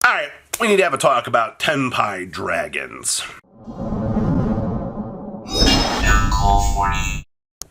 Alright, we need to have a talk about Tenpai dragons.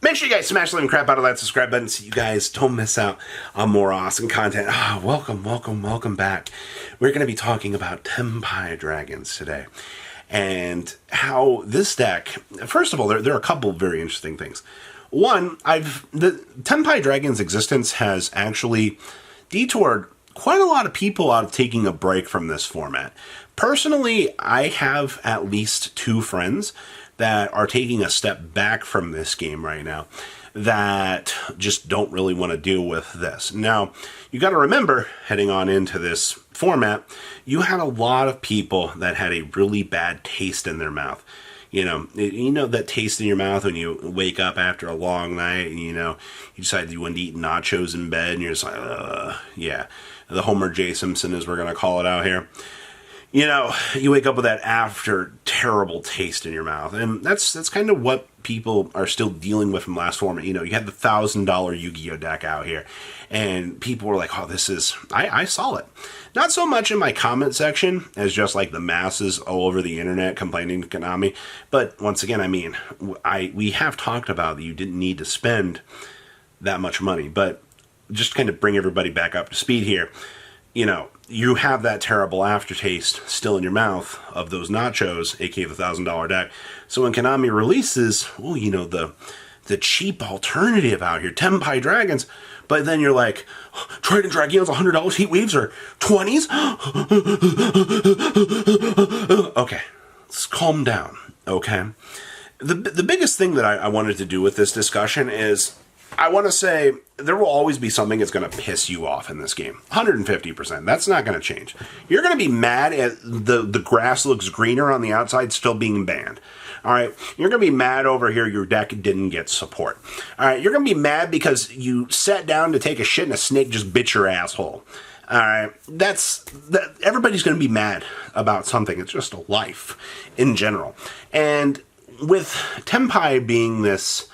Make sure you guys smash the living crap out of that subscribe button so you guys don't miss out on more awesome content. Welcome back. We're going to be talking about Tenpai dragons today. And how this deck, first of all, there are a couple of very interesting things. One, the Tenpai dragon's existence has actually detoured quite a lot of people out of taking a break from this format. Personally, I have at least 2 friends that are taking a step back from this game right now that just don't really want to deal with this. Now, you got to remember, heading on into this format, you had a lot of people that had a really bad taste in their mouth. You know that taste in your mouth when you wake up after a long night and, you decide you want to eat nachos in bed and you're just like, yeah, the Homer J. Simpson as we're going to call it out here. You wake up with that after terrible taste in your mouth. And that's kind of what people are still dealing with from last format. You had the $1,000 Yu-Gi-Oh deck out here. And people were like, oh, this is... I saw it. Not so much in my comment section as just like the masses all over the internet complaining to Konami. But once again, we have talked about that you didn't need to spend that much money. But just to kind of bring everybody back up to speed here, you have that terrible aftertaste still in your mouth of those nachos, aka the $1,000 deck. So when Konami releases, the cheap alternative out here, Tenpai dragons, but then you're like, Trident Dragon's $100, Heat Waves are 20s? Okay, let's calm down, okay? The biggest thing that I wanted to do with this discussion is, I want to say there will always be something that's going to piss you off in this game. 150%. That's not going to change. You're going to be mad at the grass looks greener on the outside still being banned. All right. You're going to be mad over here your deck didn't get support. All right. You're going to be mad because you sat down to take a shit and a snake just bit your asshole. All right. Everybody's going to be mad about something. It's just a life in general. And with Tenpai being this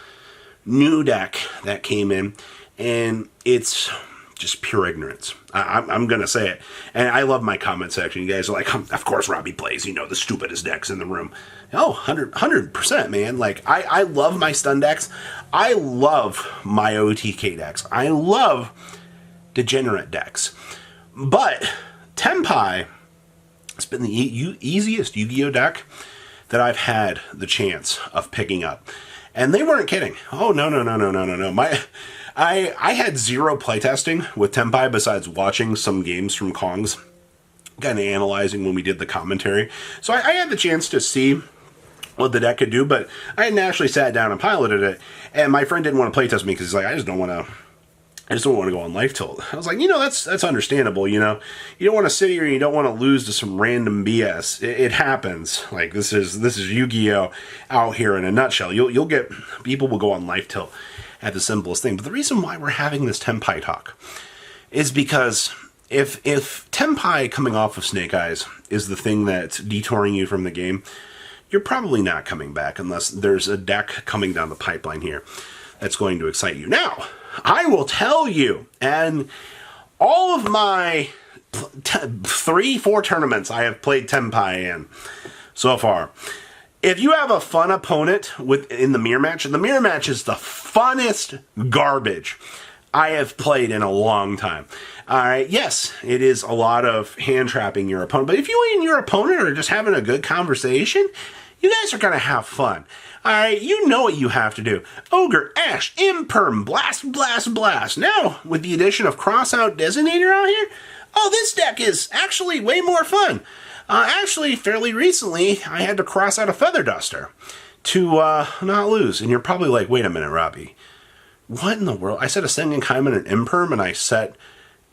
new deck that came in, and it's just pure ignorance. I'm going to say it. And I love my comment section. You guys are like, of course Robbie plays, the stupidest decks in the room. Oh, 100%, man. Like, I love my stun decks. I love my OTK decks. I love degenerate decks. But Tenpai has been the easiest Yu-Gi-Oh deck that I've had the chance of picking up. And they weren't kidding. Oh, no. I had 0 playtesting with Tenpai besides watching some games from Kong's, kind of analyzing when we did the commentary. So I had the chance to see what the deck could do, but I hadn't actually sat down and piloted it. And my friend didn't want to playtest me because he's like, I just don't want to go on life tilt. I was like, that's understandable, You don't want to sit here and you don't want to lose to some random BS. It happens. Like, this is Yu-Gi-Oh! Out here in a nutshell. You'll get... People will go on life tilt at the simplest thing. But the reason why we're having this Tenpai talk is because if Tenpai coming off of Snake Eyes is the thing that's detouring you from the game, you're probably not coming back unless there's a deck coming down the pipeline here that's going to excite you. Now, I will tell you, and all of my 3-4 tournaments I have played Tenpai in so far, if you have a fun opponent in the mirror match is the funnest garbage I have played in a long time. All right, yes, it is a lot of hand trapping your opponent, but if you and your opponent are just having a good conversation, you guys are going to have fun. All right, you know what you have to do. Ogre, Ash, Imperm, Blast. Now, with the addition of Crossout Designator out here, this deck is actually way more fun. Actually, fairly recently, I had to cross out a Feather Duster to not lose. And you're probably like, wait a minute, Robbie. What in the world? I set a Sengen Kaiman and Imperm, and I set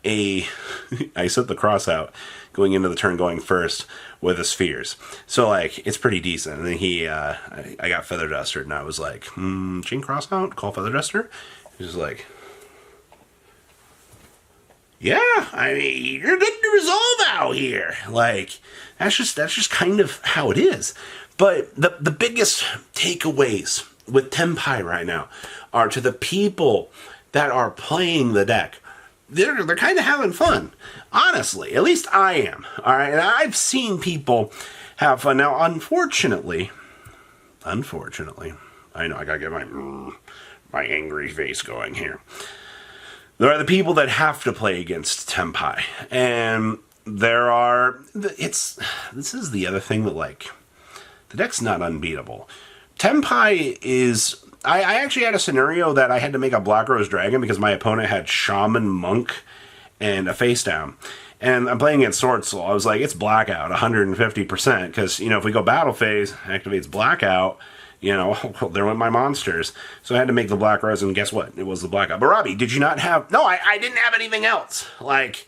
the cross out going into the turn going first with the spheres. So, like, it's pretty decent. And then I got Feather Duster, and I was like, chain cross out, call Feather Duster. He was like, yeah, you're good to resolve out here. Like, that's just kind of how it is. But the biggest takeaways with Tenpai right now are to the people that are playing the deck. They're kind of having fun. Honestly, at least I am. All right, and I've seen people have fun. Now, unfortunately, I know I gotta get my angry face going here. There are the people that have to play against Tenpai, and this is the other thing that, like, the deck's not unbeatable. Tenpai is... I actually had a scenario that I had to make a Black Rose Dragon because my opponent had Shaman, Monk, and a face down. And I'm playing against Sword Soul. I was like, it's Blackout, 150%, because, if we go Battle Phase, activates Blackout, there went my monsters. So I had to make the Black Rose, and guess what? It was the Blackout. But Robbie, did you not have... No, I didn't have anything else. Like,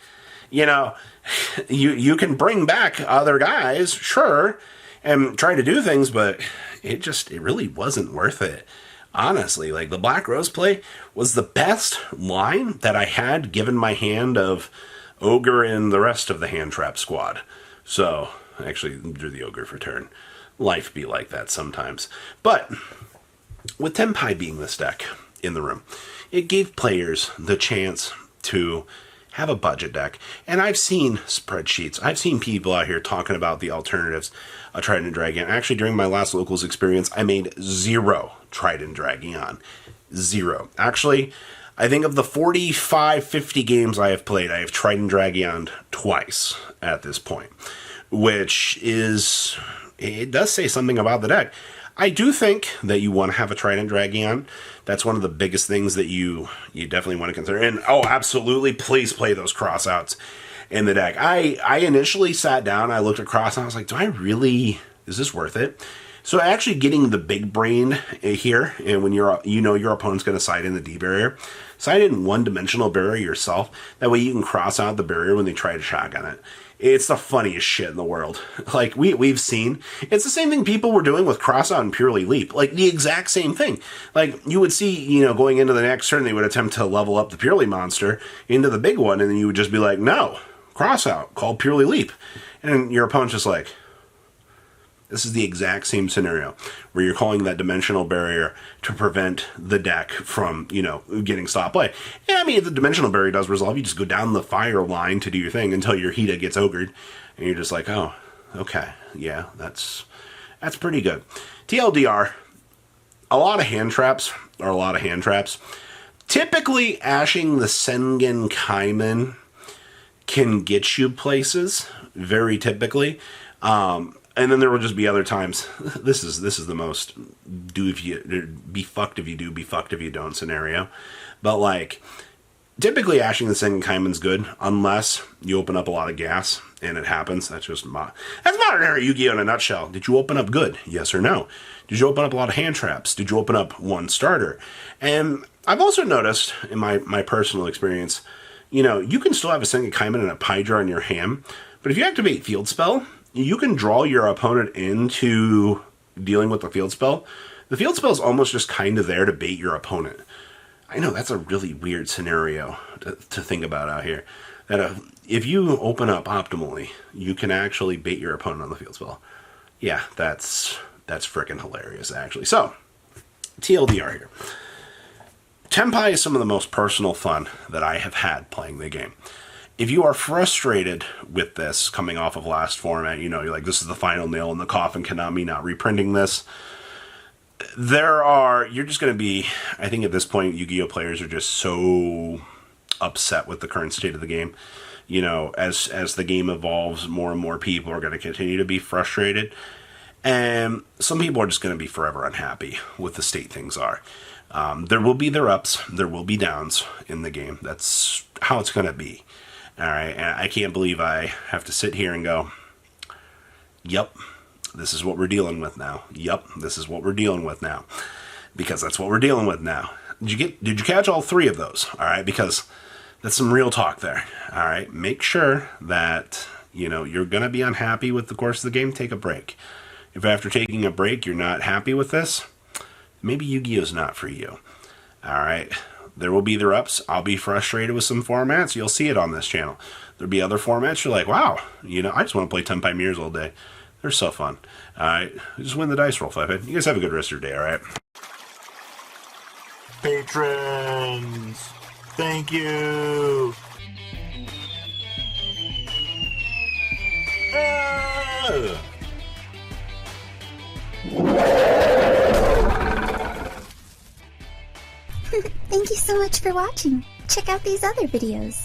you can bring back other guys, sure, and try to do things, but it really wasn't worth it. Honestly, like, the Black Rose play was the best line that I had given my hand of Ogre and the rest of the hand trap squad. So, actually, drew the Ogre for turn. Life be like that sometimes. But, with Tenpai being this deck in the room, it gave players the chance to have a budget deck. And I've seen spreadsheets. I've seen people out here talking about the alternatives of Trident Dragon. Actually, during my last locals experience, I made 0 Trident Dragon. 0. Actually, I think of the 45, 50 games I have played, I have Trident Dragon twice at this point. Which is... It does say something about the deck. I do think that you want to have a Trident Dragon. That's one of the biggest things that you definitely want to consider. And, oh, absolutely, please play those crossouts in the deck. I initially sat down, I looked at cross, and I was like, is this worth it? So actually getting the big brain here, and when your opponent's going to side in the D barrier, side in one-dimensional barrier yourself. That way you can cross out the barrier when they try to shotgun it. It's the funniest shit in the world. Like, we've seen. It's the same thing people were doing with Crossout and Purely Leap. Like, the exact same thing. Like, you would see, going into the next turn, they would attempt to level up the Purely monster into the big one, and then you would just be like, no, Crossout, called Purely Leap. And your opponent's just like... This is the exact same scenario where you're calling that dimensional barrier to prevent the deck from, getting stop play. And I mean, if the dimensional barrier does resolve, you just go down the fire line to do your thing until your Hida gets ogred. And you're just like, oh, okay, yeah, that's pretty good. TLDR, a lot of hand traps are a lot of hand traps. Typically, ashing the Sengen Kaiman can get you places, very typically. And then there will just be other times. This is the most be fucked if you do, be fucked if you don't scenario. But like, typically ashing the Sengen Kaiman's good unless you open up a lot of gas, and it happens. That's modern era Yu-Gi-Oh! In a nutshell. Did you open up good? Yes or no? Did you open up a lot of hand traps? Did you open up one starter? And I've also noticed in my personal experience, you can still have a Sengen Kaiman and a Pydra in your hand, but if you activate Field Spell, you can draw your opponent into dealing with the field spell. The field spell is almost just kind of there to bait your opponent. I know, that's a really weird scenario to think about out here. That if you open up optimally, you can actually bait your opponent on the field spell. Yeah, that's freaking hilarious, actually. So, TLDR here. Tenpai is some of the most personal fun that I have had playing the game. If you are frustrated with this coming off of last format, you're like, this is the final nail in the coffin, Konami not reprinting this. You're just going to be, I think at this point, Yu-Gi-Oh! Players are just so upset with the current state of the game. As the game evolves, more and more people are going to continue to be frustrated. And some people are just going to be forever unhappy with the state things are. There will be their ups, there will be downs in the game. That's how it's going to be. All right, and I can't believe I have to sit here and go, yep, this is what we're dealing with now. Yep, this is what we're dealing with now. Because that's what we're dealing with now. Did you catch all 3 of those? All right, because that's some real talk there. All right, make sure that, you're going to be unhappy with the course of the game, take a break. If after taking a break you're not happy with this, maybe Yu-Gi-Oh's not for you. All right. There will be their ups. I'll be frustrated with some formats. You'll see it on this channel. There'll be other formats. You're like, wow, I just want to play Tenpai Mirrors all day. They're so fun. All right, just win the dice roll, 5 You guys have a good rest of your day, all right? Patrons, thank you. Thank you so much for watching. Check out these other videos.